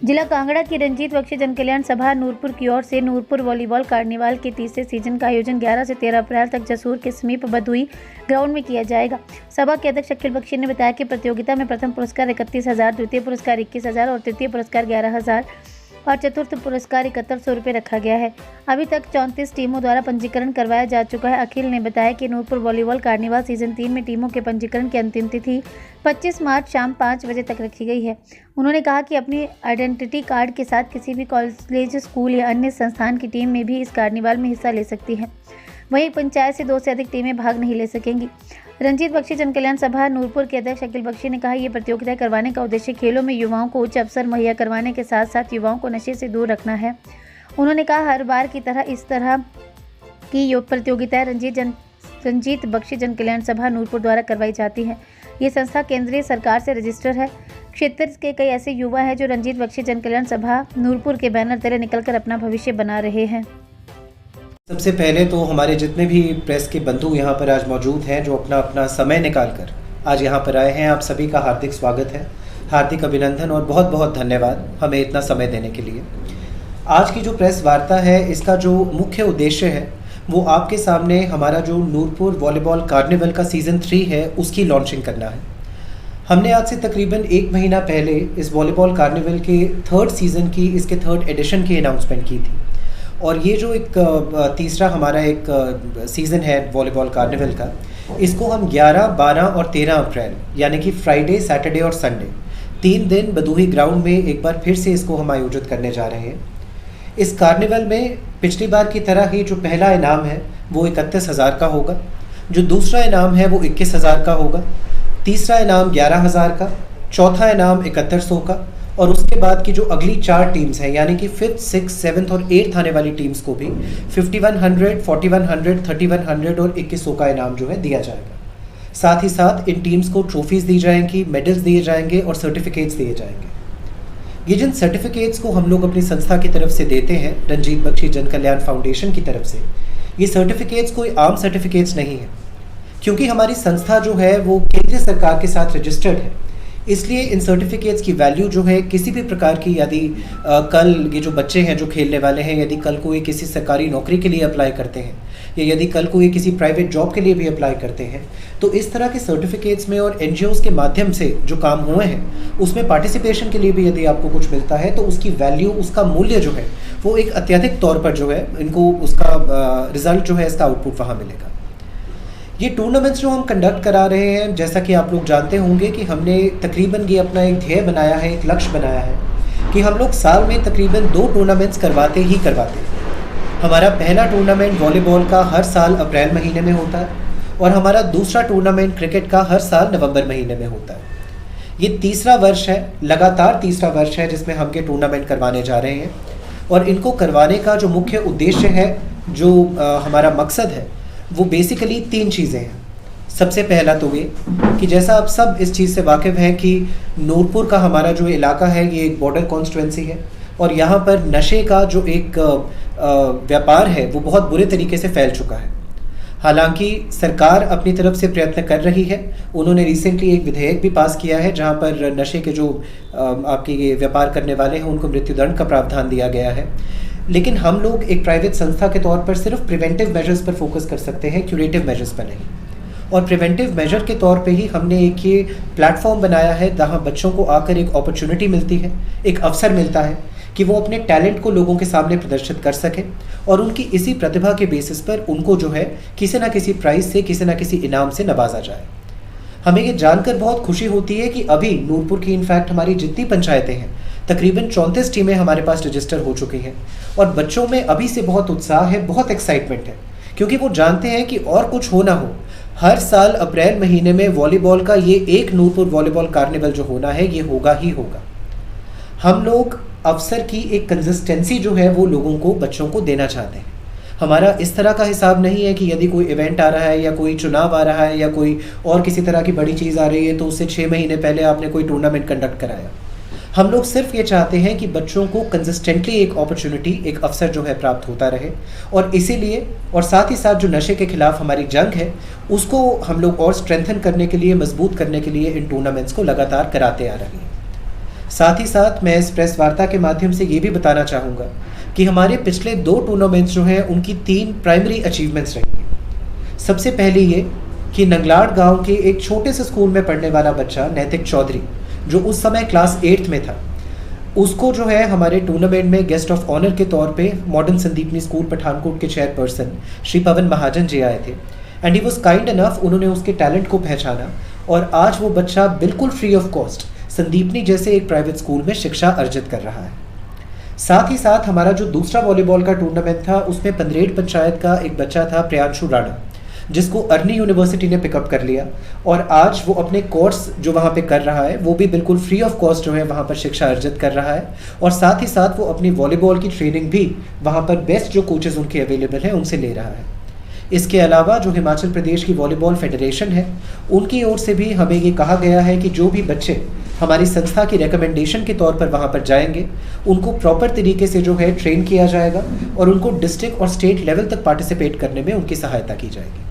जिला कांगड़ा की रंजीत बख्शी जनकल्याण सभा नूरपुर की ओर से नूरपुर वॉलीबॉल कार्निवाल के तीसरे सीजन का आयोजन 11 से 13 अप्रैल तक जसूर के समीप बदुई ग्राउंड में किया जाएगा। सभा के अध्यक्ष अखिल बख्शी ने बताया कि प्रतियोगिता में प्रथम पुरस्कार 31,000, द्वितीय पुरस्कार 21,000 और तृतीय पुरस्कार 11,000 और चतुर्थ पुरस्कार 7100 रुपये रखा गया है। अभी तक 34 टीमों द्वारा पंजीकरण करवाया जा चुका है। अखिल ने बताया कि नूरपुर वॉलीबॉल कार्निवाल सीजन 3 में टीमों के पंजीकरण की अंतिम तिथि 25 मार्च शाम 5 बजे तक रखी गई है। उन्होंने कहा कि अपनी आइडेंटिटी कार्ड के साथ किसी भी कॉलेज, स्कूल या अन्य संस्थान की टीम में भी इस कार्निवाल में हिस्सा ले सकती है। वहीं पंचायत से 2 से अधिक टीमें भाग नहीं ले सकेंगी। रंजीत बख्शी जनकल्याण सभा नूरपुर के अध्यक्ष अखिल बख्शी ने कहा, ये प्रतियोगिता करवाने का उद्देश्य खेलों में युवाओं को उच्च अवसर मुहैया करवाने के साथ साथ युवाओं को नशे से दूर रखना है। उन्होंने कहा, हर बार की तरह इस तरह की प्रतियोगिताएं रंजीत बख्शी जनकल्याण सभा नूरपुर द्वारा करवाई जाती है। ये संस्था केंद्रीय सरकार से रजिस्टर है। क्षेत्र के कई ऐसे युवा हैं जो रंजीत बख्शी जनकल्याण सभा नूरपुर के बैनर तले निकलकर अपना भविष्य बना रहे हैं। सबसे पहले तो हमारे जितने भी प्रेस के बंधु यहाँ पर आज मौजूद हैं, जो अपना अपना समय निकालकर आज यहाँ पर आए हैं, आप सभी का हार्दिक स्वागत है, हार्दिक अभिनंदन और बहुत बहुत धन्यवाद हमें इतना समय देने के लिए। आज की जो प्रेस वार्ता है, इसका जो मुख्य उद्देश्य है वो आपके सामने हमारा जो नूरपुर वॉलीबॉल कार्निवल का सीज़न 3 है उसकी लॉन्चिंग करना है। हमने आज से तकरीबन 1 महीना पहले इस वॉलीबॉल कार्निवल के 3rd सीज़न की, इसके 3rd एडिशन की अनाउंसमेंट की थी। और ये जो एक तीसरा हमारा एक सीज़न है वॉलीबॉल कार्निवल का, इसको हम 11, 12 और 13 अप्रैल यानी कि फ्राइडे, सैटरडे और संडे 3 दिन बदुही ग्राउंड में एक बार फिर से इसको हम आयोजित करने जा रहे हैं। इस कार्निवल में पिछली बार की तरह ही जो पहला इनाम है वो 31,000 का होगा, जो दूसरा इनाम है वो 21,000 का होगा, तीसरा इनाम 11,000 का, चौथा इनाम 7100 का और उसके बाद की जो अगली 4 टीम्स हैं यानी कि 5th, 6th, 7th और 8th आने वाली टीम्स को भी 5100, 4100, 3100 और 2100 का इनाम जो है दिया जाएगा। साथ ही साथ इन टीम्स को ट्रॉफीज़ दी जाएंगी, मेडल्स दिए जाएंगे और सर्टिफिकेट्स दिए जाएंगे। ये जिन सर्टिफिकेट्स को हम लोग अपनी संस्था की तरफ से देते हैं, रंजीत बख्शी जनकल्याण फाउंडेशन की तरफ से, ये सर्टिफिकेट्स कोई आम सर्टिफिकेट्स नहीं है, क्योंकि हमारी संस्था जो है वो केंद्र सरकार के साथ रजिस्टर्ड है। इसलिए इन सर्टिफिकेट्स की वैल्यू जो है किसी भी प्रकार की, यदि कल ये जो बच्चे हैं जो खेलने वाले हैं, यदि कल को ये किसी सरकारी नौकरी के लिए अप्लाई करते हैं या यदि कल को ये किसी प्राइवेट जॉब के लिए भी अप्लाई करते हैं, तो इस तरह के सर्टिफिकेट्स में और NGOs के माध्यम से जो काम हुए हैं उसमें पार्टिसिपेशन के लिए भी यदि आपको कुछ मिलता है तो उसकी वैल्यू, उसका मूल्य जो है वो एक अत्यधिक तौर पर जो है इनको उसका रिजल्ट जो है, इसका आउटपुट वहाँ मिलेगा। ये टूर्नामेंट्स जो हम कंडक्ट करा रहे हैं, जैसा कि आप लोग जानते होंगे कि हमने तकरीबन ये अपना एक ध्येय बनाया है, एक लक्ष्य बनाया है कि हम लोग साल में तकरीबन 2 टूर्नामेंट्स करवाते हैं। हमारा पहला टूर्नामेंट वॉलीबॉल का हर साल अप्रैल महीने में होता है और हमारा दूसरा टूर्नामेंट क्रिकेट का हर साल नवंबर महीने में होता है। ये तीसरा वर्ष है, लगातार तीसरा वर्ष है जिसमें हम ये टूर्नामेंट करवाने जा रहे हैं। और इनको करवाने का जो मुख्य उद्देश्य है, जो हमारा मकसद है, वो बेसिकली 3 चीज़ें हैं। सबसे पहला तो ये कि जैसा आप सब इस चीज़ से वाकिफ़ हैं कि नूरपुर का हमारा जो इलाका है ये एक बॉर्डर कॉन्स्टिट्यूंसी है और यहाँ पर नशे का जो एक व्यापार है वो बहुत बुरे तरीके से फैल चुका है। हालांकि सरकार अपनी तरफ से प्रयत्न कर रही है। उन्होंने रिसेंटली एक विधेयक भी पास किया है जहाँ पर नशे के जो आपके ये व्यापार करने वाले हैं उनको मृत्युदंड का प्रावधान दिया गया है। लेकिन हम लोग एक प्राइवेट संस्था के तौर पर सिर्फ प्रिवेंटिव मेजर्स पर फोकस कर सकते हैं, क्यूरेटिव मेजर्स पर नहीं। और प्रिवेंटिव मेजर के तौर पे ही हमने एक ये प्लेटफॉर्म बनाया है जहाँ बच्चों को आकर एक अपॉर्चुनिटी मिलती है, एक अवसर मिलता है कि वो अपने टैलेंट को लोगों के सामने प्रदर्शित कर सकें और उनकी इसी प्रतिभा के बेसिस पर उनको जो है किसी ना किसी प्राइज़ से, किसी ना किसी इनाम से नवाजा जाए। हमें ये जानकर बहुत खुशी होती है कि अभी नूरपुर की इनफैक्ट हमारी जितनी पंचायतें हैं, तकरीबन 34 टीमें हमारे पास रजिस्टर हो चुकी हैं और बच्चों में अभी से बहुत उत्साह है, बहुत एक्साइटमेंट है, क्योंकि वो जानते हैं कि और कुछ हो ना हो, हर साल अप्रैल महीने में वॉलीबॉल का ये एक नूरपुर वॉलीबॉल कार्निवल जो होना है ये होगा ही होगा। हम लोग अवसर की एक कंसिस्टेंसी जो है वो लोगों को, बच्चों को देना चाहते हैं। हमारा इस तरह का हिसाब नहीं है कि यदि कोई इवेंट आ रहा है या कोई चुनाव आ रहा है या कोई और किसी तरह की बड़ी चीज़ आ रही है तो उससे 6 महीने पहले आपने कोई टूर्नामेंट कंडक्ट कराया। हम लोग सिर्फ ये चाहते हैं कि बच्चों को कंसिस्टेंटली एक अपॉर्चुनिटी, एक अवसर जो है प्राप्त होता रहे और इसीलिए और साथ ही साथ जो नशे के खिलाफ हमारी जंग है उसको हम लोग और स्ट्रेंथन करने के लिए, मजबूत करने के लिए इन टूर्नामेंट्स को लगातार कराते आ रहे हैं। साथ ही साथ मैं इस प्रेस वार्ता के माध्यम से ये भी बताना चाहूँगा कि हमारे पिछले 2 टूर्नामेंट्स जो हैं उनकी 3 प्राइमरी अचीवमेंट्स रही हैं। सबसे पहले ये कि नंगलाड़ गांव के एक छोटे से स्कूल में पढ़ने वाला बच्चा नैतिक चौधरी, जो उस समय क्लास 8th में था, उसको जो है हमारे टूर्नामेंट में गेस्ट ऑफ ऑनर के तौर पे मॉडर्न संदीपनी स्कूल पठानकोट के चेयरपर्सन श्री पवन महाजन जी आए थे and he was kind enough, उन्होंने उसके टैलेंट को पहचाना और आज वो बच्चा बिल्कुल फ्री ऑफ कॉस्ट संदीपनी जैसे एक प्राइवेट स्कूल में शिक्षा अर्जित कर रहा है। साथ ही साथ हमारा जो दूसरा वॉलीबॉल का टूर्नामेंट था उसमें पंद्रेट पंचायत का एक बच्चा था प्रियांशु राणा, जिसको अर्नी यूनिवर्सिटी ने पिकअप कर लिया और आज वो अपने कोर्स जो वहाँ पे कर रहा है वो भी बिल्कुल फ्री ऑफ कॉस्ट जो है वहाँ पर शिक्षा अर्जित कर रहा है और साथ ही साथ वो अपनी वॉलीबॉल की ट्रेनिंग भी वहाँ पर बेस्ट जो कोचेज़ उनके अवेलेबल हैं उनसे ले रहा है। इसके अलावा जो हिमाचल प्रदेश की वॉलीबॉल फेडरेशन है उनकी ओर से भी हमें ये कहा गया है कि जो भी बच्चे हमारी संस्था की रिकमेंडेशन के तौर पर वहाँ पर जाएंगे उनको प्रॉपर तरीके से जो है ट्रेन किया जाएगा और उनको डिस्ट्रिक्ट और स्टेट लेवल तक पार्टिसिपेट करने में उनकी सहायता की जाएगी।